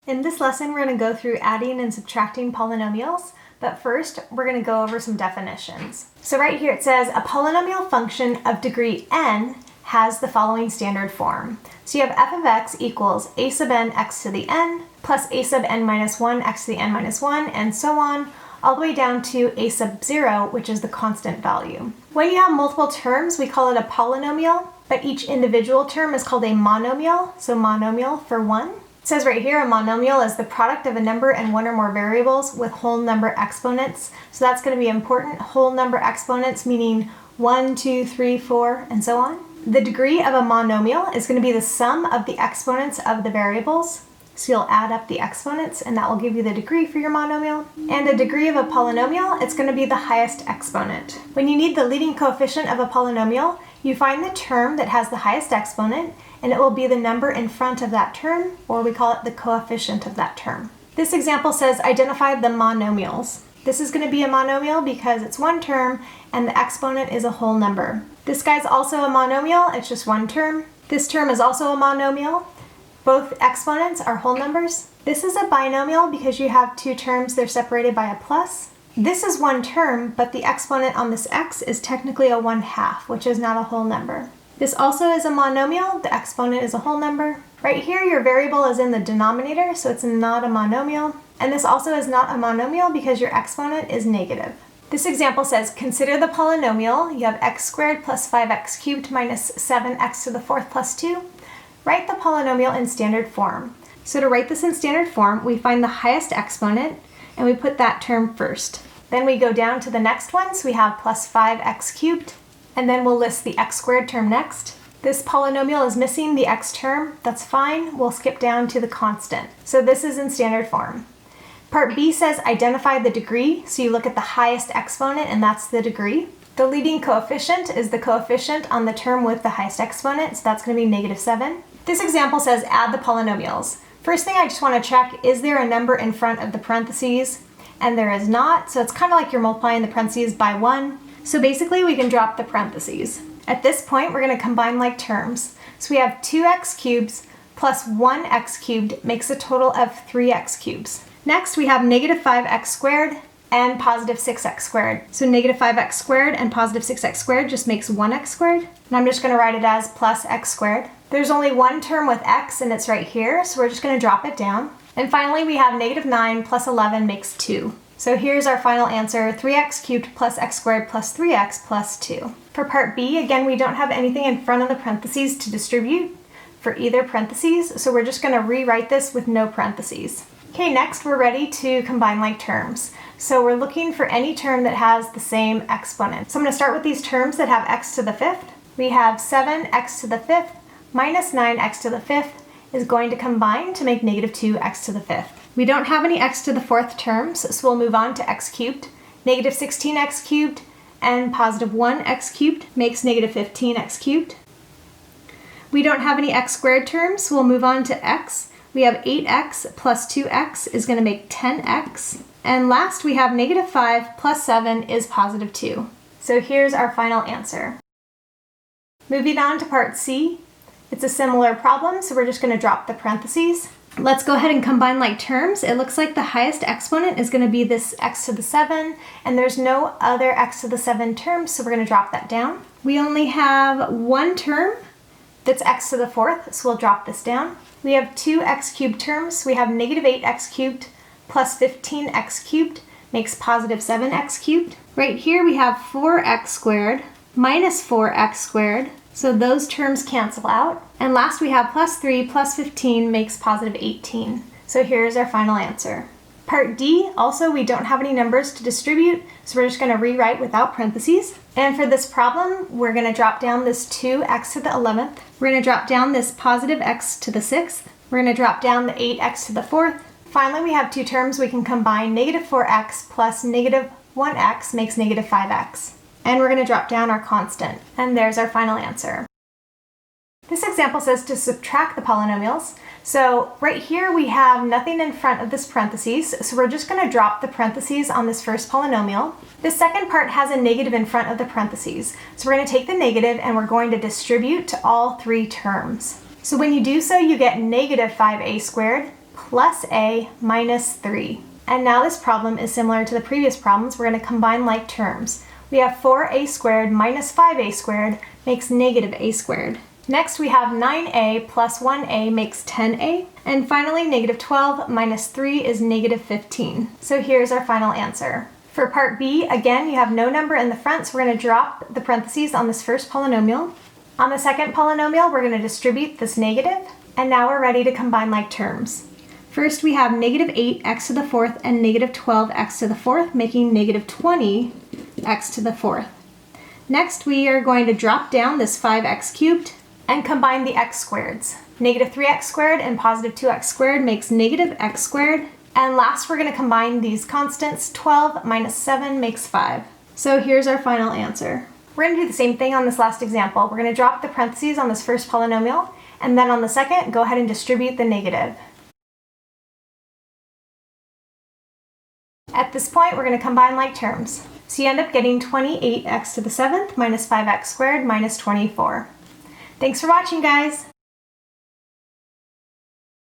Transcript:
In this lesson, we're going to go through adding and subtracting polynomials, but first, we're going to go over some definitions. So right here it says a polynomial function of degree n has the following standard form. So you have f of x equals a sub n x to the n plus a sub n minus 1 x to the n minus 1, and so on, all the way down to a sub 0, which is the constant value. When you have multiple terms, we call it a polynomial, but each individual term is called a monomial, so monomial for 1. It says right here, a monomial is the product of a number and one or more variables with whole number exponents. So that's going to be important. Whole number exponents meaning 1, 2, 3, 4, and so on. The degree of a monomial is going to be the sum of the exponents of the variables. So you'll add up the exponents and that will give you the degree for your monomial. And a degree of a polynomial, it's going to be the highest exponent. When you need the leading coefficient of a polynomial, you find the term that has the highest exponent, and it will be the number in front of that term, or we call it the coefficient of that term. This example says identify the monomials. This is going to be a monomial because it's one term and the exponent is a whole number. This guy's also a monomial, it's just one term. This term is also a monomial. Both exponents are whole numbers. This is a binomial because you have two terms, they're separated by a plus. This is one term, but the exponent on this x is technically a 1/2, which is not a whole number. This also is a monomial, the exponent is a whole number. Right here, your variable is in the denominator, so it's not a monomial. And this also is not a monomial because your exponent is negative. This example says, consider the polynomial. You have x squared plus 5x cubed minus 7x to the 4th plus 2. Write the polynomial in standard form. So to write this in standard form, we find the highest exponent and we put that term first. Then we go down to the next one, so we have plus 5x cubed, and then we'll list the x squared term next. This polynomial is missing the x term, that's fine, we'll skip down to the constant. So this is in standard form. Part B says identify the degree, so you look at the highest exponent and that's the degree. The leading coefficient is the coefficient on the term with the highest exponent, so that's going to be -7. This example says add the polynomials. First thing I just want to check, is there a number in front of the parentheses? And there is not, so it's kind of like you're multiplying the parentheses by 1. So basically we can drop the parentheses. At this point we're going to combine like terms. So we have 2x cubes plus 1x cubed makes a total of 3x cubes. Next we have -5x squared and positive 6x squared. So -5x squared and positive 6x squared just makes 1x squared. And I'm just going to write it as plus x squared. There's only one term with x and it's right here, so we're just going to drop it down. And finally we have -9 plus 11 makes 2. So here's our final answer, 3x cubed plus x squared plus 3x plus 2. For part B, again, we don't have anything in front of the parentheses to distribute for either parentheses, so we're just going to rewrite this with no parentheses. Okay, next we're ready to combine like terms. So we're looking for any term that has the same exponent. So I'm going to start with these terms that have x to the 5th. We have 7x to the 5th minus 9x to the 5th is going to combine to make -2x to the 5th. We don't have any x to the 4th terms, so we'll move on to x cubed. -16x cubed and positive 1x cubed makes -15x cubed. We don't have any x squared terms, so we'll move on to x. We have 8x plus 2x is going to make 10x. And last we have -5 plus 7 is positive 2. So here's our final answer. Moving on to part C. It's a similar problem, so we're just going to drop the parentheses. Let's go ahead and combine like terms. It looks like the highest exponent is going to be this x to the 7, and there's no other x to the 7 terms, so we're going to drop that down. We only have one term that's x to the 4th, so we'll drop this down. We have two x cubed terms. We have -8x cubed plus 15x cubed makes positive 7x cubed. Right here we have 4x squared minus 4x squared. So those terms cancel out. And last we have plus 3 plus 15 makes positive 18. So here's our final answer. Part D, also we don't have any numbers to distribute, so we're just going to rewrite without parentheses. And for this problem, we're going to drop down this 2x to the 11th. We're going to drop down this positive x to the 6th. We're going to drop down the 8x to the 4th. Finally, we have two terms we can combine. -4x plus -1x makes -5x. And we're going to drop down our constant. And there's our final answer. This example says to subtract the polynomials. So right here we have nothing in front of this parentheses, so we're just going to drop the parentheses on this first polynomial. The second part has a negative in front of the parentheses, so we're going to take the negative and we're going to distribute to all three terms. So when you do so, you get -5a squared plus a minus 3. And now this problem is similar to the previous problems. We're going to combine like terms. We have 4a squared minus 5a squared makes negative a squared. Next we have 9a plus 1a makes 10a. And finally, negative 12 minus 3 is negative 15. So here's our final answer. For part B, again, you have no number in the front, so we're going to drop the parentheses on this first polynomial. On the second polynomial, we're going to distribute this negative. And now we're ready to combine like terms. First, we have negative 8x to the fourth and negative 12x to the fourth, making negative 20x to the fourth. Next, we are going to drop down this 5x cubed and combine the x squareds. Negative 3x squared and positive 2x squared makes negative x squared. And last, we're going to combine these constants. 12 minus 7 makes 5. So here's our final answer. We're going to do the same thing on this last example. We're going to drop the parentheses on this first polynomial, and then on the second, go ahead and distribute the negative. At this point, we're going to combine like terms. So you end up getting 28x to the 7th minus 5x squared minus 24. Thanks for watching, guys!